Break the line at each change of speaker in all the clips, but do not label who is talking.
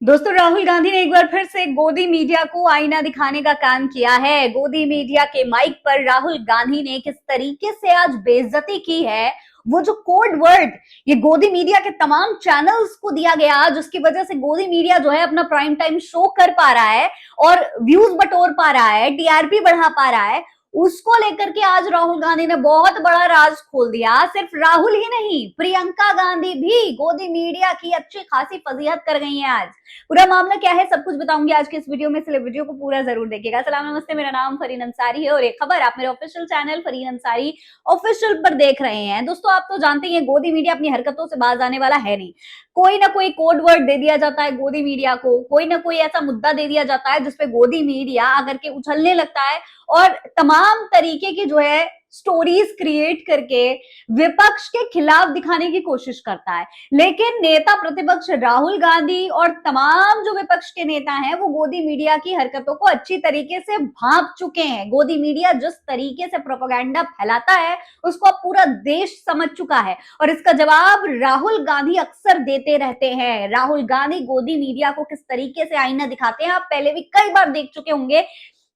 दोस्तों, राहुल गांधी ने एक बार फिर से गोदी मीडिया को आईना दिखाने का काम किया है। गोदी मीडिया के माइक पर राहुल गांधी ने किस तरीके से आज बेइज्जती की है, वो जो कोड वर्ड ये गोदी मीडिया के तमाम चैनल्स को दिया गया, जिसकी वजह से गोदी मीडिया जो है अपना प्राइम टाइम शो कर पा रहा है और व्यूज बटोर पा रहा है, टीआरपी बढ़ा पा रहा है, उसको लेकर के आज राहुल गांधी ने बहुत बड़ा राज खोल दिया। सिर्फ राहुल ही नहीं, प्रियंका गांधी भी गोदी मीडिया की अच्छी खासी फजीहत कर गई हैं आज। पूरा मामला क्या है सब कुछ बताऊंगी आज के इस वीडियो में, इसलिए वीडियो को पूरा जरूर देखिएगा। सलाम नमस्ते, मेरा नाम फरीन अंसारी है और एक खबर आप मेरे official channel Fareen Ansari official पर देख रहे हैं। दोस्तों, आप तो जानते हैं गोदी मीडिया अपनी हरकतों से बाज आने वाला है नहीं। कोई ना कोई कोड वर्ड दे दिया जाता है गोदी मीडिया को, कोई ना कोई ऐसा मुद्दा दे दिया जाता है जिसपे गोदी मीडिया आकर के उछलने लगता है और तमाम तरीके की जो है स्टोरीज क्रिएट करके विपक्ष के खिलाफ दिखाने की कोशिश करता है। लेकिन नेता प्रतिपक्ष राहुल गांधी और तमाम जो विपक्ष के नेता हैं वो गोदी मीडिया की हरकतों को अच्छी तरीके से भांप चुके हैं। गोदी मीडिया जिस तरीके से प्रोपेगेंडा फैलाता है उसको अब पूरा देश समझ चुका है और इसका जवाब राहुल गांधी अक्सर देते रहते हैं। राहुल गांधी गोदी मीडिया को किस तरीके से आईना दिखाते हैं आप पहले भी कई बार देख चुके होंगे,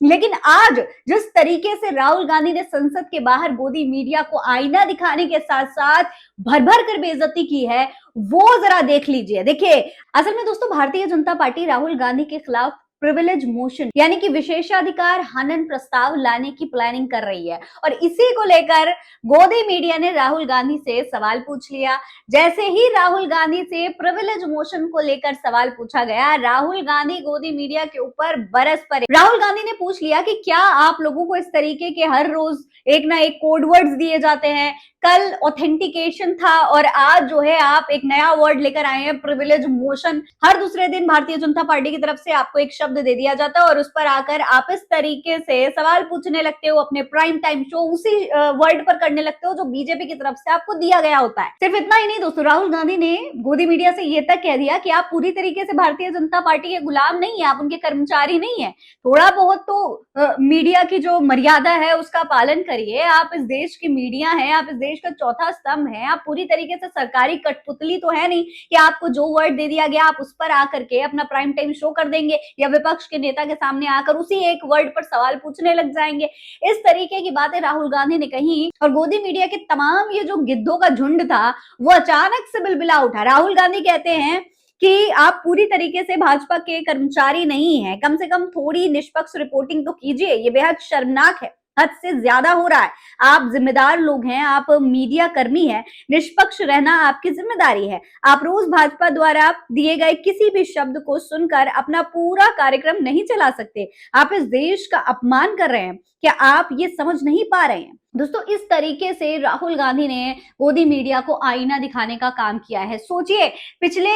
लेकिन आज जिस तरीके से राहुल गांधी ने संसद के बाहर गोदी मीडिया को आईना दिखाने के साथ साथ भर भर कर बेइज्जती की है, वो जरा देख लीजिए। देखिए, असल में दोस्तों भारतीय जनता पार्टी राहुल गांधी के खिलाफ प्रिविलेज मोशन यानी कि विशेषाधिकार हनन प्रस्ताव लाने की प्लानिंग कर रही है और इसी को लेकर गोदी मीडिया ने राहुल गांधी से सवाल पूछ लिया। जैसे ही राहुल गांधी से प्रिविलेज मोशन को लेकर सवाल पूछा गया, राहुल गांधी गोदी मीडिया के ऊपर बरस पड़े। राहुल गांधी ने पूछ लिया कि क्या आप लोगों को इस तरीके के हर रोज एक ना एक कोड वर्ड्स दिए जाते हैं? कल ऑथेंटिकेशन था और आज जो है आप एक नया वर्ड लेकर आए हैं, प्रिविलेज मोशन। हर दूसरे दिन भारतीय जनता पार्टी की तरफ से आपको एक शब्द दे दिया जाता है और उस पर आकर आप इस तरीके से सवाल पूछने लगते हो, अपने प्राइम टाइम शो उसी वर्ड पर करने लगते हो जो बीजेपी की तरफ से आपको दिया गया होता है। सिर्फ इतना ही नहीं दोस्तों, राहुल गांधी ने गोदी मीडिया से ये तक कह दिया कि आप पूरी तरीके से भारतीय जनता पार्टी के गुलाम नहीं है, आप उनके कर्मचारी नहीं है। थोड़ा बहुत तो मीडिया की जो मर्यादा है उसका पालन करिए। आप इस देश की मीडिया है, आप इस देश का चौथा स्तंभ है, आप पूरी तरीके से सरकारी कठपुतली तो है नहीं कि आपको जो वर्ड दे दिया गया आप उस पर आकर के अपना प्राइम टाइम शो कर देंगे या विपक्ष के नेता के सामने आकर उसी एक वर्ड पर सवाल पूछने लग जाएंगे। इस तरीके की बातें राहुल गांधी ने कही और गोदी मीडिया के तमाम ये जो गिद्धों का झुंड था वो अचानक से बिलबिला उठा। राहुल गांधी कहते हैं कि आप पूरी तरीके से भाजपा के कर्मचारी नहीं हैं, कम से कम थोड़ी निष्पक्ष रिपोर्टिंग तो कीजिए, ये बेहद शर्मनाक है, हद से ज्यादा हो रहा है। आप जिम्मेदार लोग हैं, आप मीडिया कर्मी हैं, निष्पक्ष रहना आपकी जिम्मेदारी है। आप रोज भाजपा द्वारा दिए गए किसी भी शब्द को सुनकर अपना पूरा कार्यक्रम नहीं चला सकते। आप इस देश का अपमान कर रहे हैं, क्या आप ये समझ नहीं पा रहे हैं? दोस्तों, इस तरीके से राहुल गांधी ने गोदी मीडिया को आईना दिखाने का काम किया है। सोचिए, पिछले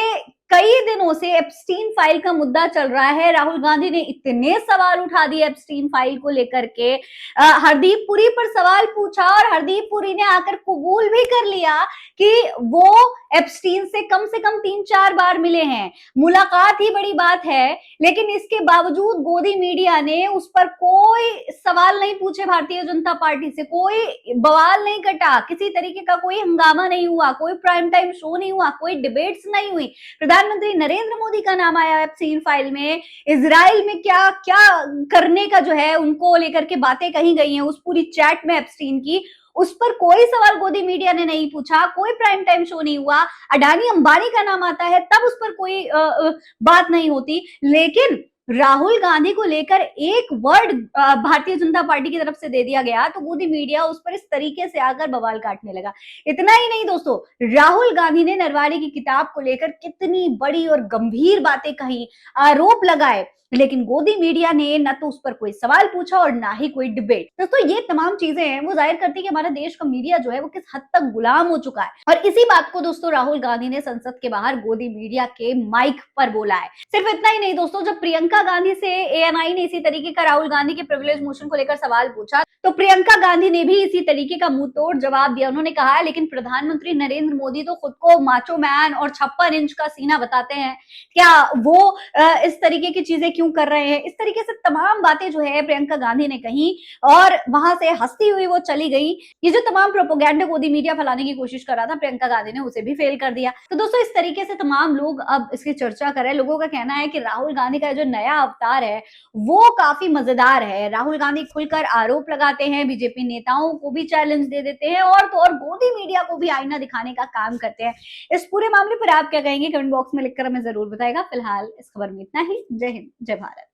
कई दिनों से एप्स्टीन फाइल का मुद्दा चल रहा है। राहुल गांधी ने इतने सवाल उठा दिए एप्स्टीन फाइल को लेकर के, हरदीप पुरी पर सवाल पूछा और हरदीप पुरी ने आकर कबूल भी कर लिया कि वो एप्स्टीन से कम 3-4 बार मिले हैं। मुलाकात ही बड़ी बात है, लेकिन इसके बावजूद गोदी मीडिया ने उस पर कोई सवाल नहीं पूछे। भारतीय जनता पार्टी से कोई बवाल नहीं कटा, किसी तरीके का कोई हंगामा नहीं हुआ, कोई प्राइम टाइम शो नहीं हुआ, कोई डिबेट्स नहीं हुई। प्रधानमंत्री नरेंद्र मोदी का नाम आया एप्स्टीन फाइल में। इजराइल में क्या क्या करने का जो है उनको लेकर के बातें कही गई हैं उस पूरी चैट में एप्स्टीन की, उस पर कोई सवाल गोदी मीडिया ने नहीं पूछा, कोई प्राइम टाइम शो नहीं हुआ। अडानी अंबानी का नाम आता है तब उस पर कोई बात नहीं होती, लेकिन राहुल गांधी को लेकर एक वर्ड भारतीय जनता पार्टी की तरफ से दे दिया गया तो गोदी मीडिया उस पर इस तरीके से आकर बवाल काटने लगा। इतना ही नहीं दोस्तों, राहुल गांधी ने नरवारी की किताब को लेकर कितनी बड़ी और गंभीर बातें कही, आरोप लगाए, लेकिन गोदी मीडिया ने न तो उस पर कोई सवाल पूछा और ना ही कोई डिबेट। दोस्तों, ये तमाम चीजें हैं वो जाहिर करती है कि हमारे देश का मीडिया जो है वो किस हद तक गुलाम हो चुका है और इसी बात को दोस्तों राहुल गांधी ने संसद के बाहर गोदी मीडिया के माइक पर बोला है। सिर्फ इतना ही नहीं दोस्तों, जब प्रियंका गांधी से एएनआई ने इसी तरीके का राहुल गांधी के प्रिविलेज मोशन को लेकर सवाल पूछा तो प्रियंका गांधी ने भी इसी तरीके का मुंह तोड़ जवाब दिया। उन्होंने कहा, लेकिन प्रधानमंत्री नरेंद्र मोदी तो खुद को माचो मैन और 56 इंच का सीना बताते हैं, क्या वो इस तरीके की चीजें क्यों क्यों कर रहे हैं, इस तरीके से तमाम बातें जो है प्रियंका गांधी ने कही और वहां से हंसती हुई वो चली गई। ये जो तमाम प्रोपोगेंडा गोदी मीडिया फैलाने की कोशिश कर रहा था प्रियंका गांधी ने उसे भी फेल कर दिया। तो दोस्तों इस तरीके से तमाम लोग अब इसकी चर्चा कर रहे हैं। लोगों का कहना है कि राहुल गांधी का जो नया अवतार है वो काफी मजेदार है। राहुल गांधी खुलकर आरोप लगाते हैं, बीजेपी नेताओं को भी चैलेंज दे देते हैं और तो और गोदी मीडिया को भी आईना दिखाने का काम करते हैं। इस पूरे मामले पर आप क्या कहेंगे, कमेंट बॉक्स में लिखकर हमें जरूर बताएगा। फिलहाल इस खबर में इतना ही। जय हिंद, जय भारत।